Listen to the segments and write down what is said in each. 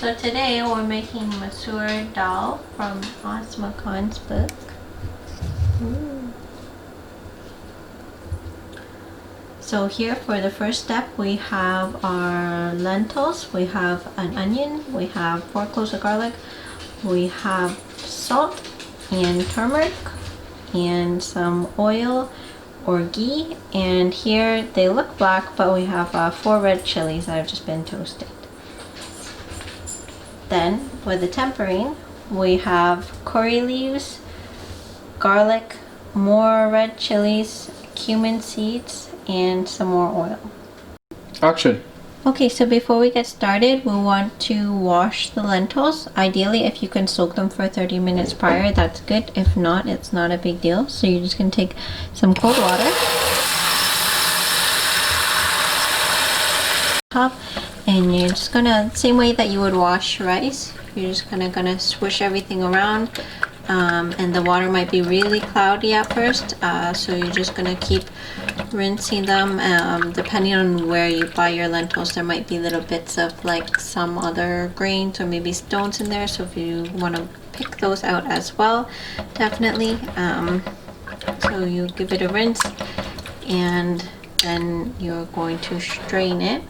So today we're making Masoor dal from Asma Khan's book. So here for the first step we have our lentils, we have an onion, we have 4 cloves of garlic, we have salt and turmeric and some oil or ghee, and here they look black but we have 4 red chilies that have just been toasted. Then for the tempering we have curry leaves, garlic, more red chilies, cumin seeds, and some more oil. Action! Okay, so before we get started, we want to wash the lentils. Ideally, if you can soak them for 30 minutes prior, that's good. If not, it's not a big deal. So you're just going to take some cold water, and you're just gonna, same way that you would wash rice, you're just gonna swish everything around. And the water might be really cloudy at first, so you're just gonna keep rinsing them. Depending on where you buy your lentils, there might be little bits of like some other grains or maybe stones in there, so if you want to pick those out as well, definitely. So you give it a rinse and then you're going to strain it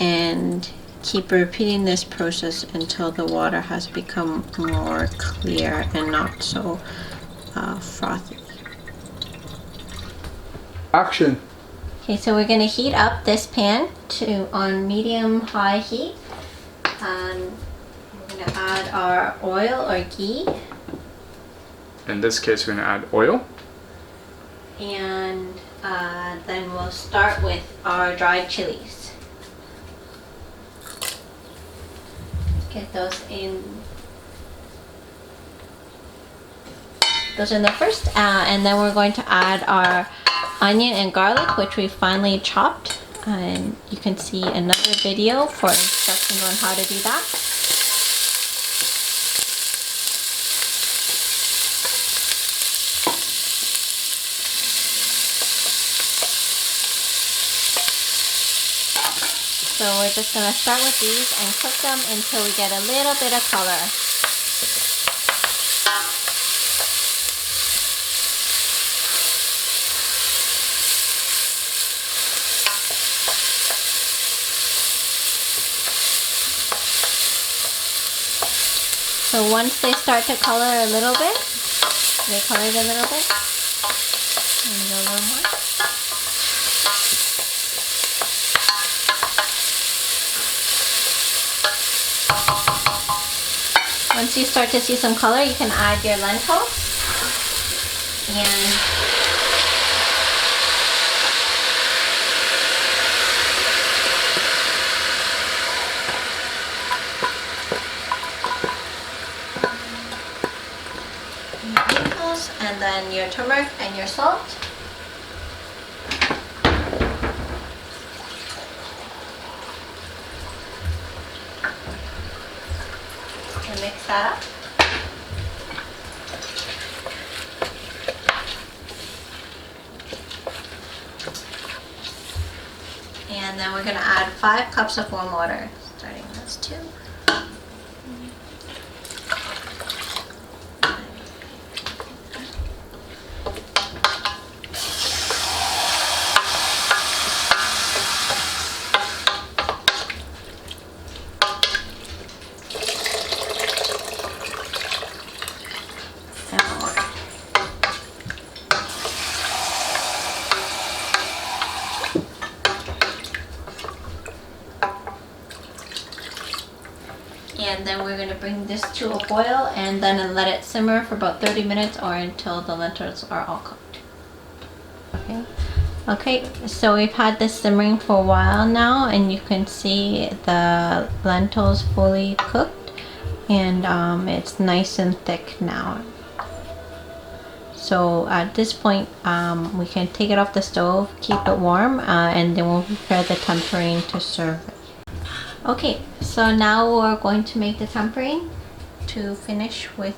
and keep repeating this process until the water has become more clear and not so frothy. Action! Okay, so we're going to heat up this pan on medium-high heat. And we're going to add our oil or ghee. In this case, we're going to add oil. And then we'll start with our dried chilies. Get those in. Those in there first, and then we're going to add our onion and garlic, which we finely chopped. And you can see another video for instructions on how to do that. So we're just going to start with these and cook them until we get a little bit of color. So once they start to color a little bit, they colored a little bit, and go a little more. Once you start to see some color, you can add your lentils and then your turmeric and your salt. And mix that up. And then we're going to add 5 cups of warm water, starting with those 2. And then we're going to bring this to a boil and then let it simmer for about 30 minutes or until the lentils are all cooked. Okay, so we've had this simmering for a while now, and you can see the lentils fully cooked, and it's nice and thick now. So at this point we can take it off the stove, keep it warm, and then we'll prepare the tempering to serve it. Okay, so now we're going to make the tempering to finish with,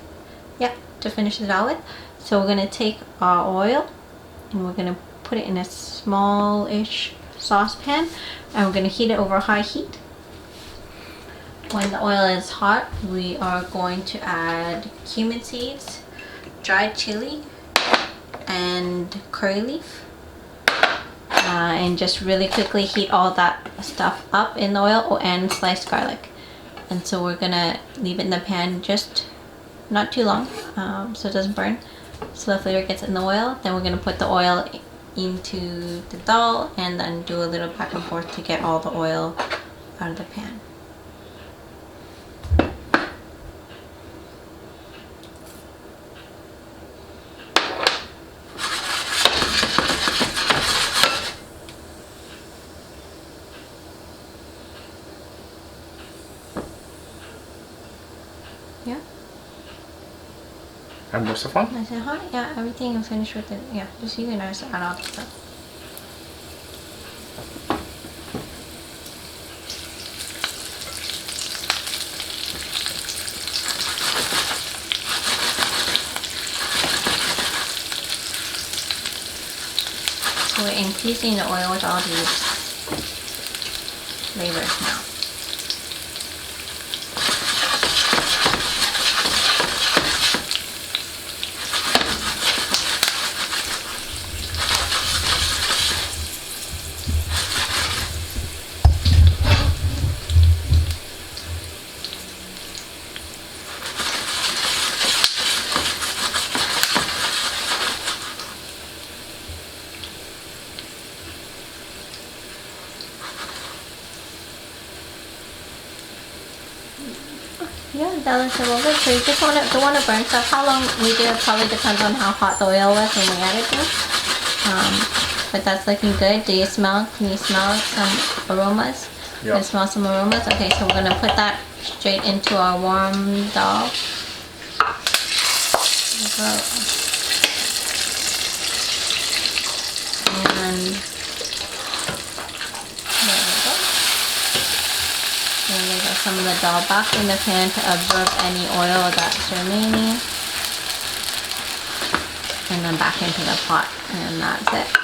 to finish the dal with. So we're going to take our oil and we're going to put it in a small-ish saucepan, and we're going to heat it over high heat. When the oil is hot, we are going to add cumin seeds, dried chili, and curry leaf. And just really quickly heat all that stuff up in the oil, and sliced garlic. And so we're gonna leave it in the pan just not too long, so it doesn't burn, so the flavor gets in the oil. Then we're gonna put the oil into the dal and then do a little back and forth to get all the oil out of the pan. Yeah. And Mustafa? Nice and hot? Yeah, everything is finished with it. Yeah, just you can just add all the stuff. So we're infusing the oil with all these flavors now. Yeah, that looks a little good. So you just don't want to burn stuff. How long we do it probably depends on how hot the oil was when we added it. But that's looking good. Do you smell? Can you smell some aromas? Yeah. Can you smell some aromas? Okay, so we're gonna put that straight into our warm dal. And there we go. And we get some of the dal back in the pan to absorb any oil that's remaining. And then back into the pot. And that's it.